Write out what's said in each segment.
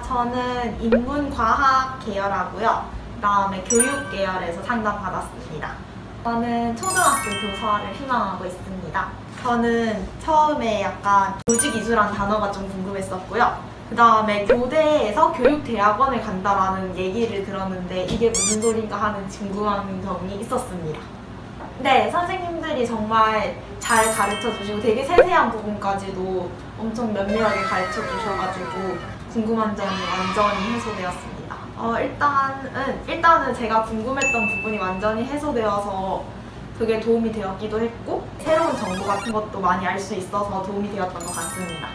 저는 인문과학 계열하고요. 그다음에 교육 계열에서 상담받았습니다. 저는 초등학교 교사를 희망하고 있습니다. 저는 처음에 약간 교직이수라는 단어가 좀 궁금했었고요. 그다음에 교대에서 교육대학원을 간다라는 얘기를 들었는데 이게 무슨 소린가 하는 궁금한 점이 있었습니다. 네, 선생님들이 정말 잘 가르쳐 주시고 되게 세세한 부분까지도 엄청 면밀하게 가르쳐 주셔가지고 궁금한 점이 완전히 해소되었습니다. 일단은 제가 궁금했던 부분이 완전히 해소되어서 그게 도움이 되었기도 했고 새로운 정보 같은 것도 많이 알 수 있어서 도움이 되었던 것 같습니다.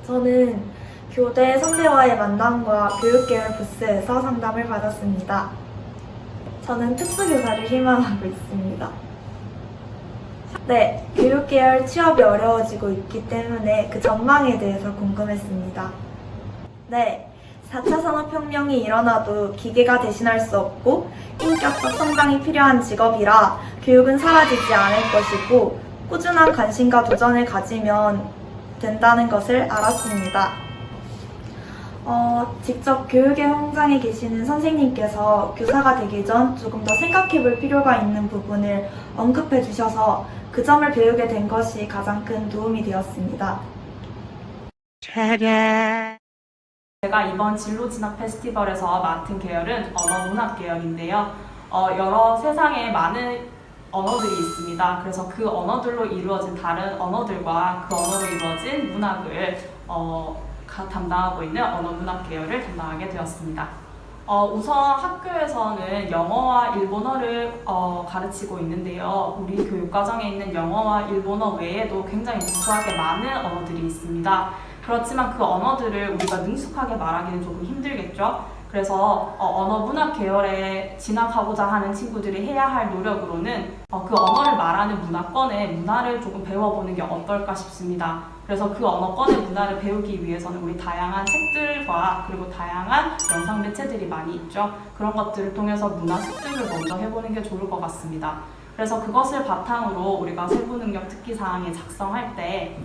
저는 교대 선배와의 만남과 교육계열 부스에서 상담을 받았습니다. 저는 특수교사를 희망하고 있습니다. 네, 교육계열 취업이 어려워지고 있기 때문에 그 전망에 대해서 궁금했습니다. 네, 4차 산업혁명이 일어나도 기계가 대신할 수 없고 인격적 성장이 필요한 직업이라 교육은 사라지지 않을 것이고 꾸준한 관심과 도전을 가지면 된다는 것을 알았습니다. 직접 교육의 현장에 계시는 선생님께서 교사가 되기 전 조금 더 생각해 볼 필요가 있는 부분을 언급해 주셔서 그 점을 배우게 된 것이 가장 큰 도움이 되었습니다. 제가 이번 진로 진학 페스티벌에서 맡은 계열은 언어문학 계열인데요. 여러 세상에 많은 언어들이 있습니다. 그래서 그 언어들로 이루어진 다른 언어들과 그 언어로 이루어진 문학을 담당하고 있는 언어문학 계열을 담당하게 되었습니다. 우선 학교에서는 영어와 일본어를 가르치고 있는데요. 우리 교육과정에 있는 영어와 일본어 외에도 굉장히 무수하게 많은 언어들이 있습니다. 그렇지만 그 언어들을 우리가 능숙하게 말하기는 조금 힘들겠죠. 그래서 언어문학 계열에 진학하고자 하는 친구들이 해야 할 노력으로는 그 언어를 말하는 문화권의 문화를 조금 배워보는 게 어떨까 싶습니다. 그래서 그 언어권의 문화를 배우기 위해서는 우리 다양한 책들과 그리고 다양한 영상 매체들이 많이 있죠. 그런 것들을 통해서 문화 습득을 먼저 해보는 게 좋을 것 같습니다. 그래서 그것을 바탕으로 우리가 세부능력 특기사항에 작성할 때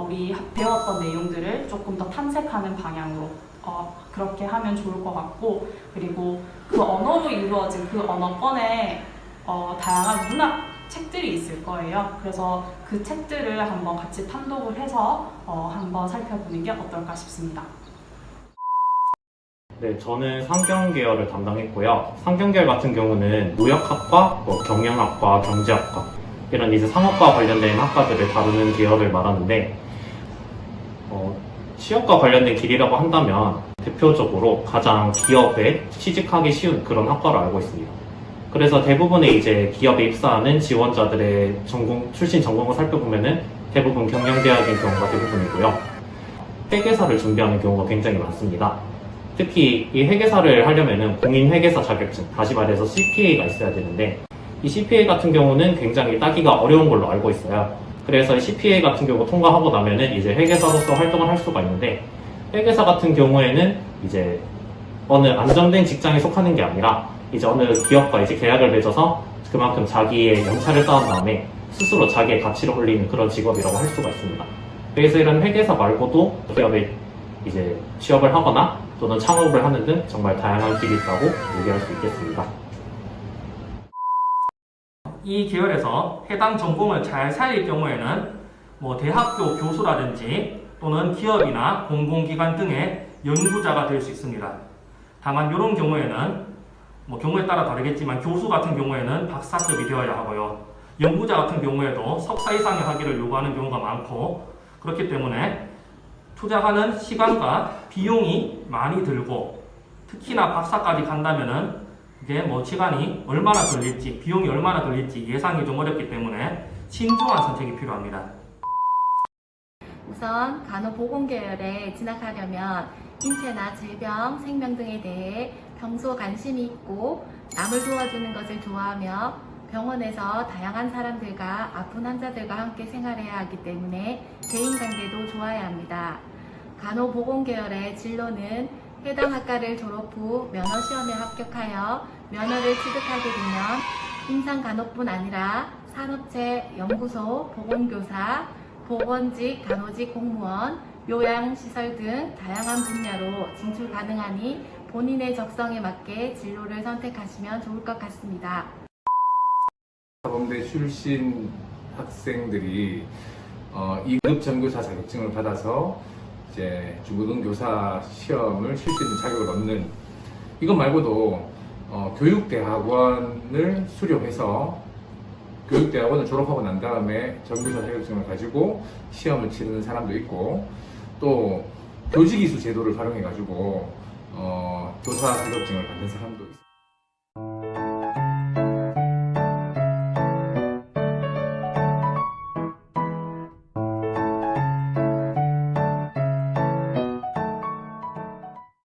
우리 배웠던 내용들을 조금 더 탐색하는 방향으로 그렇게 하면 좋을 것 같고, 그리고 그 언어로 이루어진 그 언어권에 다양한 문학 책들이 있을 거예요. 그래서 그 책들을 한번 같이 탐독을 해서 한번 살펴보는 게 어떨까 싶습니다. 네, 저는 상경 계열을 담당했고요. 상경 계열 같은 경우는 무역학과, 경영학과, 경제학과 이런 이제 상업과 관련된 학과들을 다루는 계열을 말하는데 취업과 관련된 길이라고 한다면 대표적으로 가장 기업에 취직하기 쉬운 그런 학과로 알고 있습니다. 그래서 대부분의 이제 기업에 입사하는 지원자들의 출신 전공을 살펴보면은 대부분 경영대학인 경우가 대부분이고요. 회계사를 준비하는 경우가 굉장히 많습니다. 특히 이 회계사를 하려면은 공인회계사 자격증, 다시 말해서 CPA가 있어야 되는데 이 CPA 같은 경우는 굉장히 따기가 어려운 걸로 알고 있어요. 그래서 CPA 같은 경우 통과하고 나면은 이제 회계사로서 활동을 할 수가 있는데 회계사 같은 경우에는 이제 어느 안정된 직장에 속하는 게 아니라 이제 어느 기업과 이제 계약을 맺어서 그만큼 자기의 연차를 쌓은 다음에 스스로 자기의 가치를 올리는 그런 직업이라고 할 수가 있습니다. 그래서 이런 회계사 말고도 기업에 이제 취업을 하거나 또는 창업을 하는 등 정말 다양한 길이 있다고 얘기할 수 있겠습니다. 이 계열에서 해당 전공을 잘 살릴 경우에는 대학교 교수라든지 또는 기업이나 공공기관 등의 연구자가 될 수 있습니다. 다만 이런 경우에는 경우에 따라 다르겠지만 교수 같은 경우에는 박사급이 되어야 하고요. 연구자 같은 경우에도 석사 이상의 학위를 요구하는 경우가 많고, 그렇기 때문에 투자하는 시간과 비용이 많이 들고, 특히나 박사까지 간다면은 이게 시간이 얼마나 걸릴지, 비용이 얼마나 걸릴지 예상이 좀 어렵기 때문에 신중한 선택이 필요합니다. 우선 간호보건 계열에 진학하려면 인체나 질병, 생명 등에 대해 평소 관심이 있고 남을 도와주는 것을 좋아하며 병원에서 다양한 사람들과 아픈 환자들과 함께 생활해야 하기 때문에 대인관계도 좋아야 합니다. 간호보건 계열의 진로는 해당 학과를 졸업 후 면허시험에 합격하여 면허를 취득하게 되면 임상간호뿐 아니라 산업체, 연구소, 보건교사, 보건직, 간호직 공무원, 요양시설 등 다양한 분야로 진출 가능하니 본인의 적성에 맞게 진로를 선택하시면 좋을 것 같습니다. 사범대 출신 학생들이 2급 전교사 자격증을 받아서 이제 중고등교사 시험을 칠 수 있는 자격을 얻는, 이것 말고도 교육대학원을 수료해서 교육대학원을 졸업하고 난 다음에 전교사 자격증을 가지고 시험을 치르는 사람도 있고, 또 교직이수 제도를 활용해 가지고 교사 자격증을 받는 사람도 있습니다.